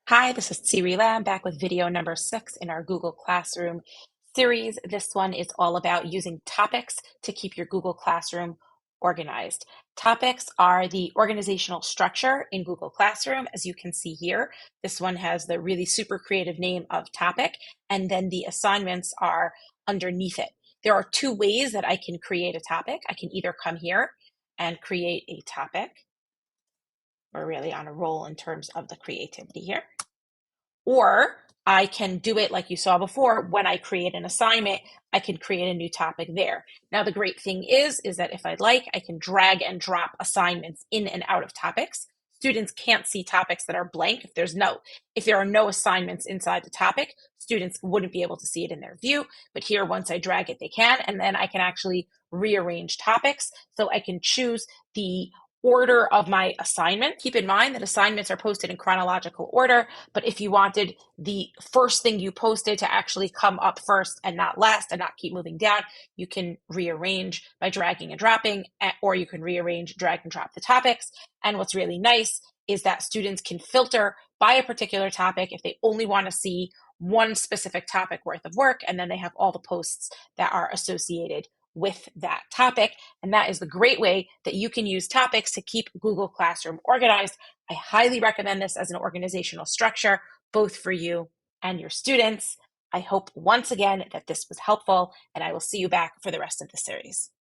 Hi, this is Siri Lam back with video number 6 in our Google Classroom series. This one is all about using topics to keep your Google Classroom organized. Topics are the organizational structure in Google Classroom, as you can see here. This one has the really super creative name of topic, and then the assignments are underneath it. There are two ways that I can create a topic. I can either come here and create a topic. We're really on a roll in terms of the creativity here. Or I can do it like you saw before. When I create an assignment, I can create a new topic there. Now, the great thing is that if I'd like, I can drag and drop assignments in and out of topics. Students can't see topics that are blank. If there are no assignments inside the topic, students wouldn't be able to see it in their view. But here, once I drag it, they can. And then I can actually rearrange topics. So I can choose the order of my assignment. Keep in mind that assignments are posted in chronological order, but if you wanted the first thing you posted to actually come up first and not last and not keep moving down, you can rearrange by dragging and dropping, or you can rearrange, drag and drop the topics. And what's really nice is that students can filter by a particular topic if they only want to see one specific topic worth of work, and then they have all the posts that are associated with that topic. And that is the great way that you can use topics to keep Google Classroom organized. I highly recommend this as an organizational structure, both for you and your students. I hope once again that this was helpful, and I will see you back for the rest of the series.